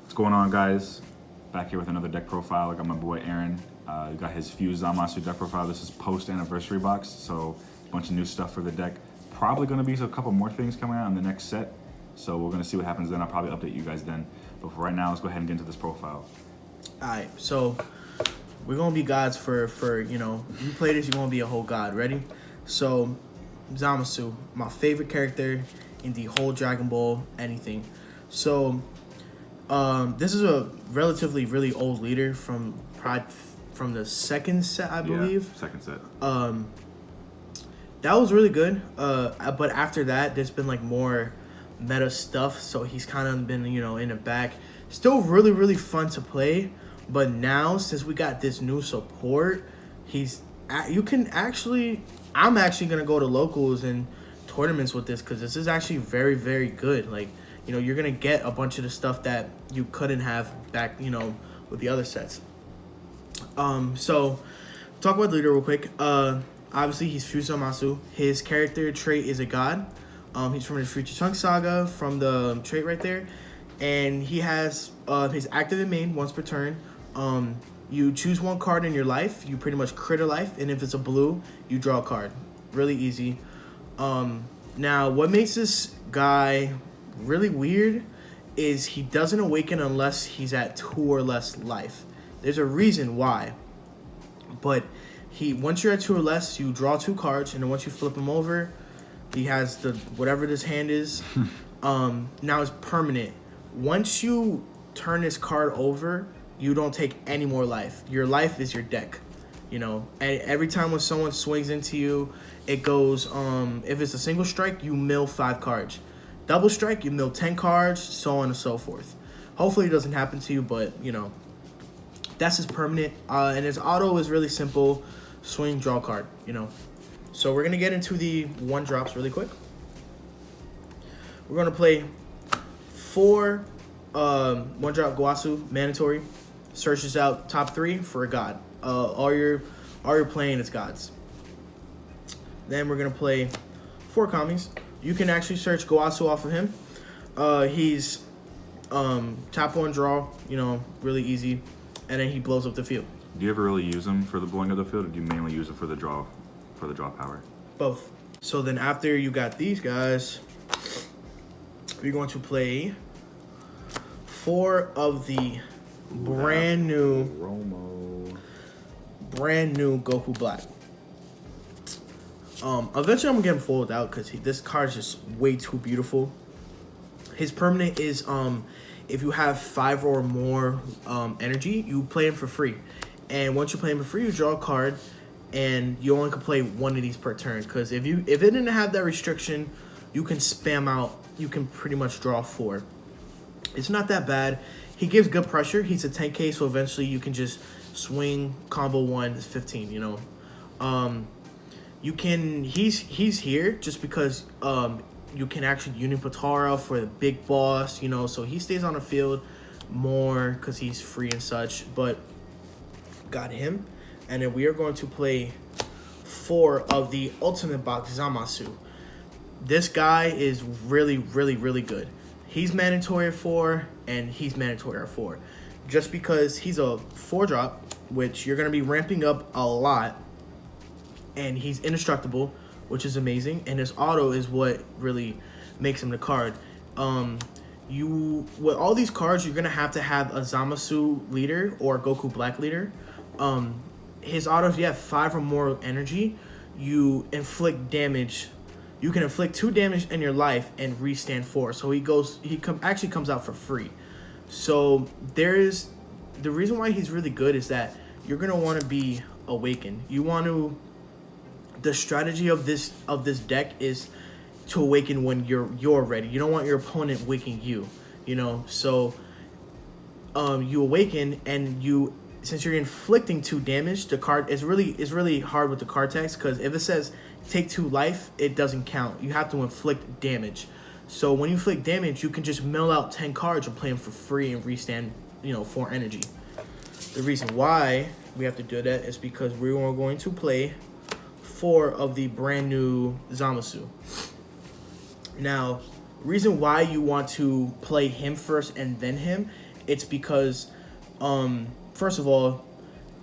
What's going on, guys? Back here with another deck profile. I got my boy Aaron. We got his Fuse Zamasu deck profile. This is post-anniversary box, so a bunch of new stuff for the deck. Probably going to be a couple more things coming out in the next set, so we're going to see what happens then. I'll probably update you guys then. But for right now, let's go ahead and get into this profile. Alright, so we're gonna be gods for you play this, you're gonna be a whole god. Ready? So Zamasu, my favorite character in the whole Dragon Ball anything. So this is a relatively really old leader from the second set, I believe. Yeah, second set. That was really good. But after that, there's been like more meta stuff, so he's kind of been in the back. Still really really fun to play, but now since we got this new support, I'm actually gonna go to locals and tournaments with this because this is actually very very good. Like you're gonna get a bunch of the stuff that you couldn't have back with the other sets. So talk about the leader real quick. Obviously he's Fuse Zamasu. His character trait is a god. He's from the Future Trunks saga, from the trait right there. And he has his active and main once per turn. You choose one card in your life. You pretty much crit a life. And if it's a blue, you draw a card. Really easy. Now, what makes this guy really weird is he doesn't awaken unless he's at 2 or less life. There's a reason why. But once you're at 2 or less, you draw 2 cards. And then once you flip him over, he has whatever this hand is. Now it's permanent. Once you turn this card over, you don't take any more life. Your life is your deck. And every time when someone swings into you, it goes, if it's a single strike, you mill 5 cards. Double strike, you mill 10 cards, so on and so forth. Hopefully it doesn't happen to you, but, that's his permanent. And his auto is really simple. Swing, draw card, So we're going to get into the 1-drops really quick. We're going to play 4 1-drop Gowasu mandatory. Searches out top 3 for a god. All you're playing is gods. Then we're gonna play 4 Kamis. You can actually search Gowasu off of him. He's top 1 draw, really easy, and then he blows up the field. Do you ever really use him for the blowing of the field, or do you mainly use him for the draw power? Both. So then after you got these guys, we're going to play 4 of the brand new Goku Black. Eventually I'm gonna get him folded out because this card is just way too beautiful. His permanent is if you have 5 or more energy, you play him for free. And once you play him for free, you draw a card, and you only can play 1 of these per turn. Because if it didn't have that restriction, you can spam out. You can pretty much draw 4. It's not that bad. He gives good pressure. He's a 10k, so eventually you can just swing combo 1. It's 15. You can. He's here just because you can actually Unipatara for the big boss. So he stays on the field more because he's free and such. But got him, and then we are going to play 4 of the Ultimate Box Zamasu. This guy is really really really good. He's mandatory at 4, and he's mandatory at 4. Just because he's a 4-drop, which you're going to be ramping up a lot, and he's indestructible, which is amazing, and his auto is what really makes him the card. With all these cards, you're going to have a Zamasu leader or Goku Black leader. His auto, if you have 5 or more energy, you inflict damage. You can inflict 2 damage in your life and restand 4. So actually comes out for free. So the reason why he's really good is that you're gonna want to be awakened. The strategy of this deck is to awaken when you're ready. You don't want your opponent waking you. So you awaken, and since you're inflicting 2 damage, the card is really hard with the card text, because if it says take 2 life, it doesn't count. You have to inflict damage. So when you inflict damage, you can just mill out 10 cards and play them for free and restand 4 energy. The reason why we have to do that is because we are going to play 4 of the brand new Zamasu. Now, reason why you want to play him first and then him It's because, first of all,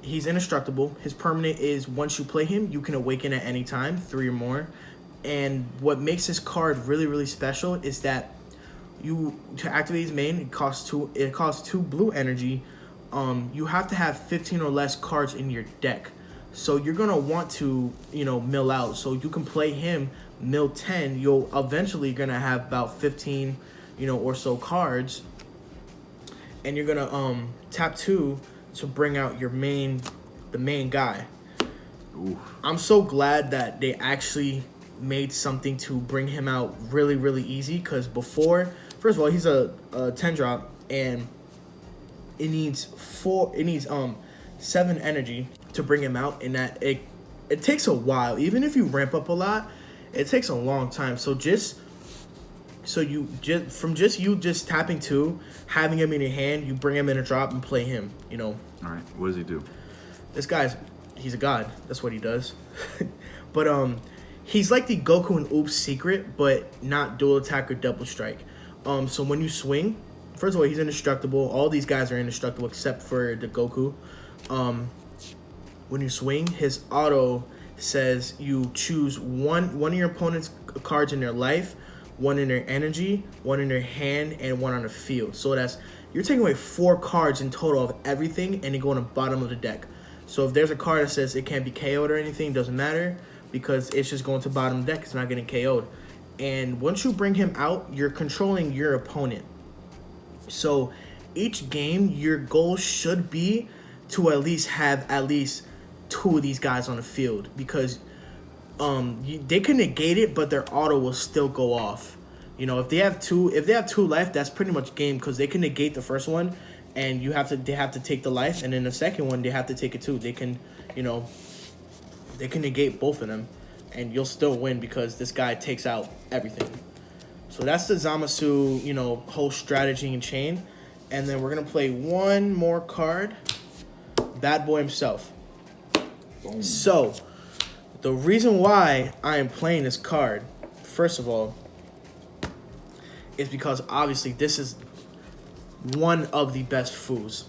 he's indestructible. His permanent is once you play him, you can awaken at any time, 3 or more. And what makes this card really, really special is that to activate his main, it costs 2 blue energy. You have to have 15 or less cards in your deck. So you're gonna want to, mill out. So you can play him, mill 10. You'll eventually gonna have about 15, or so cards. And you're gonna tap 2 to bring out the main guy. Oof. I'm so glad that they actually made something to bring him out really, really easy. Because before, first of all, he's a 10 drop, and it needs 7 energy to bring him out, and that it takes a while. Even if you ramp up a lot, it takes a long time. So you just tapping 2, having him in your hand, you bring him in a drop and play him. All right. What does he do? This he's a god. That's what he does. But he's like the Goku and Oops secret, but not dual attack or double strike. So when you swing, first of all, he's indestructible. All these guys are indestructible except for the Goku. When you swing, his auto says you choose one of your opponent's cards in their life, 1 in their energy, 1 in their hand, and 1 on the field. So you're taking away 4 cards in total of everything, and they go on the bottom of the deck. So if there's a card that says it can't be KO'd or anything, doesn't matter, because it's just going to the bottom of the deck. It's not getting KO'd. And once you bring him out, you're controlling your opponent. So each game, your goal should be to at least have 2 of these guys on the field, because they can negate it, but their auto will still go off. If they have 2 life, that's pretty much game, because they can negate the first one, and they have to take the life, and then the second one they have to take it too. They can negate both of them, and you'll still win because this guy takes out everything. So that's the Zamasu, whole strategy and chain. And then we're gonna play one more card, Bad Boy himself. Boom. So the reason why I am playing this card, first of all, is because obviously this is one of the best foos.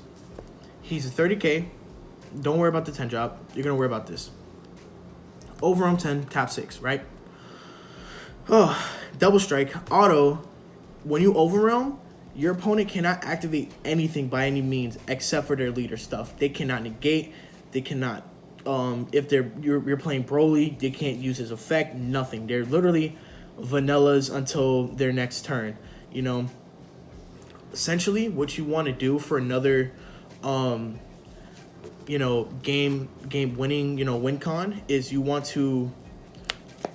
He's a 30k. Don't worry about the 10 drop. You're gonna worry about this. Overarm 10, tap 6, right? Oh, double strike, auto. When you overwhelm, your opponent cannot activate anything by any means except for their leader stuff. They cannot negate. They cannot. If you're playing Broly, they can't use his effect. Nothing. They're literally vanillas until their next turn. Essentially, what you want to do for another, game winning, win con is you want to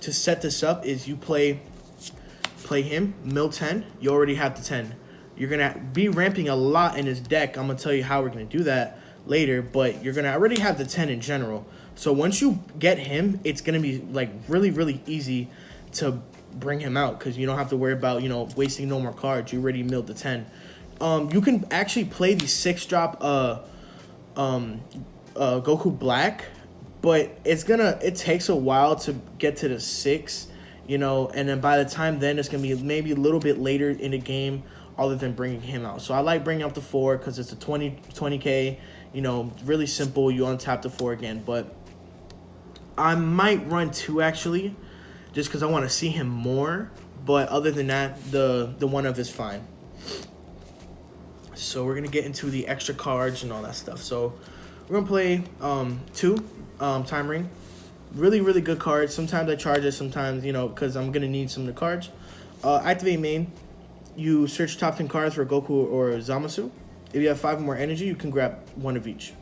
set this up is you play him, mill 10. You already have the 10. You're going to be ramping a lot in his deck. I'm going to tell you how we're going to do that later, but you're going to already have the 10 in general. So once you get him, it's going to be like really, really easy to bring him out because you don't have to worry about, wasting no more cards. You already milled the 10. You can actually play the 6-drop Goku Black, but it takes a while to get to the 6, and then by the time then it's going to be maybe a little bit later in the game other than bringing him out. So I like bringing out the 4 because it's a 20k, really simple. You untap the 4 again, but I might run 2 actually just because I want to see him more, but other than that, the one of is fine. So we're going to get into the extra cards and all that stuff. So we're going to play 2 Time Ring. Really, really good cards. Sometimes I charge it, sometimes, because I'm going to need some of the cards. Activate main. You search top 10 cards for Goku or Zamasu. If you have 5 or more energy, you can grab 1 of each.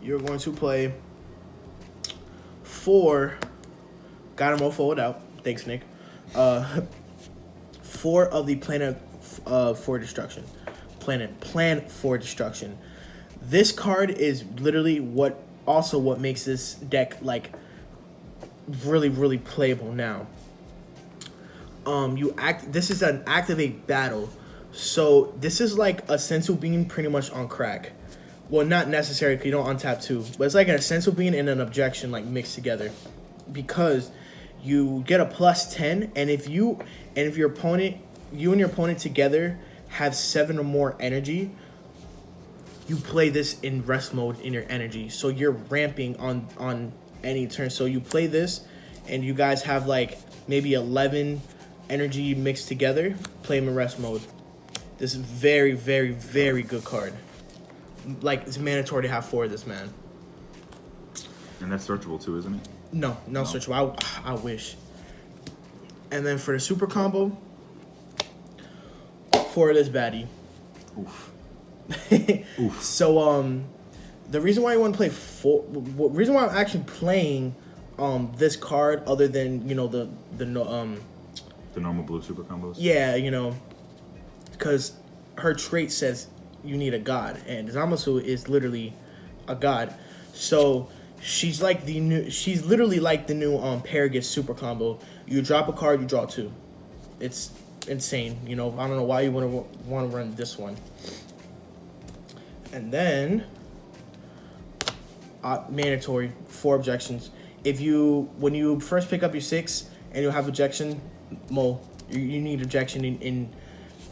You're going to play 4. Got them all folded out. Thanks, Nick. 4 of the Planet for Destruction. Plan for Destruction. This card is literally what makes this deck like really, really playable now. This is an activate battle. So this is like a Sensu Bean pretty much on crack. Well, not necessarily because you don't untap 2, but it's like a Sensu Bean and an objection like mixed together. Because you get a +10, and if your opponent, you and your opponent together have 7 or more energy, you play this in rest mode in your energy. So you're ramping on any turn. So you play this, and you guys have like maybe 11 energy mixed together. Play them in rest mode. This is very, very, very good card. Like, it's mandatory to have 4 of this, man. And that's searchable too, isn't it? No searchable. I wish. And then for the super combo, 4 of this baddie. Oof. Oof. So the reason why I want to play 4, reason why I'm actually playing this card, other than the normal blue super combos. Yeah, because her trait says you need a god, and Zamasu is literally a god. So she's literally like the new Paragus super combo. You drop a card, you draw 2. It's insane. I don't know why you want to run this one. And then mandatory 4 objections. When you first pick up your 6 and you'll have objection, you need objection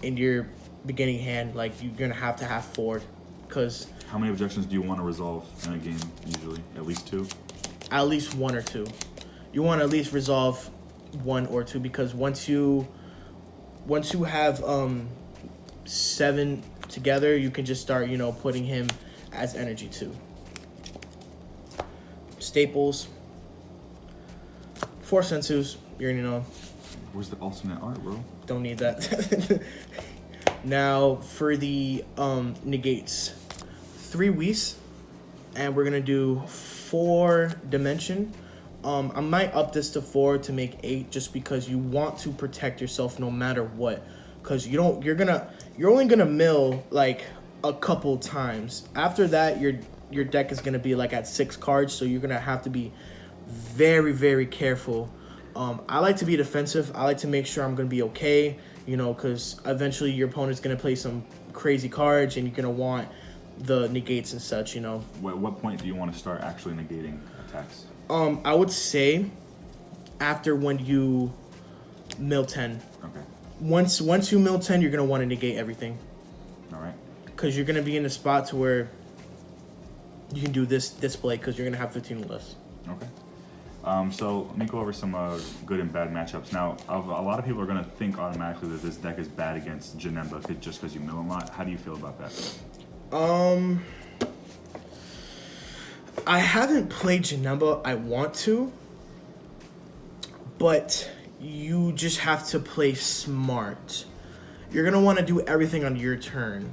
in your beginning hand. Like, you're gonna have to have 4, because how many objections do you want to resolve in a game usually? At least 2? At least 1 or 2. You want to at least resolve 1 or 2, because once you have 7 together, you can just start putting him as energy too. Staples, 4 sensus. You already know. Where's the alternate art, bro? Don't need that. Now for the negates, 3 Whis, and we're gonna do 4 dimension. I might up this to 4 to make 8, just because you want to protect yourself no matter what. Because you're only gonna mill like a couple times. After that, your deck is gonna be like at 6 cards, so you're gonna have to be very, very careful. I like to be defensive. I like to make sure I'm gonna be okay, because eventually your opponent's gonna play some crazy cards, and you're gonna want the negates and such. What point do you want to start actually negating attacks? I would say after when you mill 10. Okay. Once you mill 10, you're gonna want to negate everything. All right. Because you're gonna be in a spot to where you can do this display, because you're gonna have 15 or less. Okay. So let me go over some good and bad matchups. Now, a lot of people are going to think automatically that this deck is bad against Janemba just because you mill a lot. How do you feel about that? I haven't played Janemba. I want to, but you just have to play smart. You're gonna want to do everything on your turn.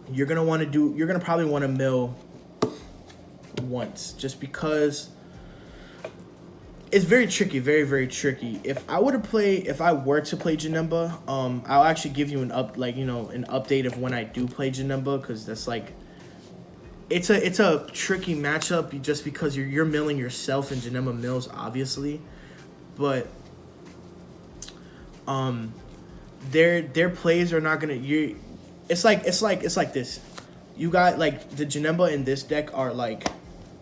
You're gonna probably want to mill once, just because it's very tricky, very, very tricky. If I were to play Janemba, I'll actually give you an update of when I do play Janemba, because that's like, it's a tricky matchup, just because you're milling yourself and Janemba mills, obviously, but their plays are not gonna it's like this. You got like the Janemba in this deck are like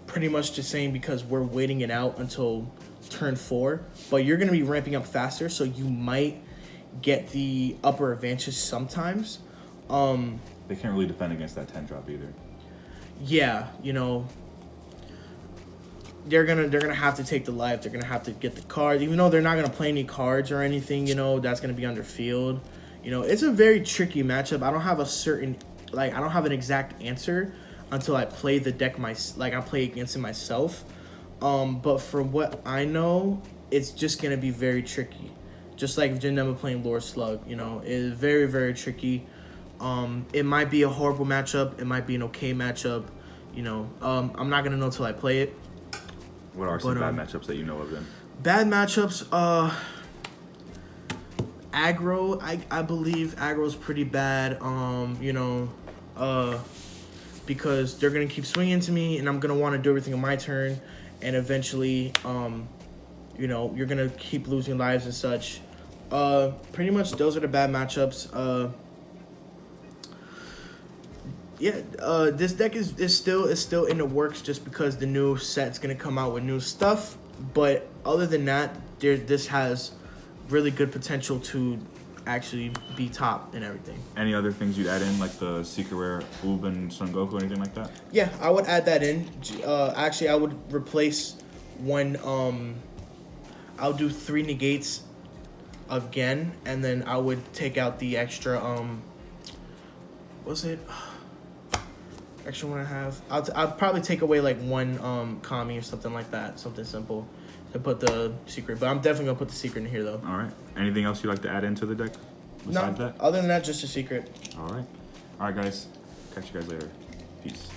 pretty much the same, because we're waiting it out until turn 4, but you're gonna be ramping up faster, so you might get the upper advantage sometimes. They can't really defend against that 10 drop either. Yeah, they're gonna have to take the life. They're gonna have to get the cards, even though they're not gonna play any cards or anything. That's gonna be under field. It's a very tricky matchup. I don't have an exact answer until I play the deck I play against it myself. But from what I know, it's just gonna be very tricky. Just like Janemba playing Lord Slug, it is very, very tricky. It might be a horrible matchup. It might be an okay matchup. I'm not gonna know till I play it. What are some bad matchups that you know of then? Bad matchups, aggro. I believe aggro's pretty bad. Because they're gonna keep swinging to me, and I'm gonna want to do everything on my turn, and eventually, you're gonna keep losing lives and such. Pretty much those are the bad matchups. This deck is still in the works, just because the new set's gonna come out with new stuff. But other than that, this has really good potential to actually be top and everything. Any other things you'd add in, like the secret rare Oob and Son Goku, anything like that? Yeah, I would add that in. Actually, I would replace one. I'll do 3 negates again, and then I would take out the extra. What's it? Extra one I have. I'll probably take away like 1 Kami or something like that. Something simple. To put the secret, but I'm definitely gonna put the secret in here though. All right. Anything else you'd like to add into the deck besides No, that? other than that, just a secret. All right. All right, guys. Catch you guys later. Peace.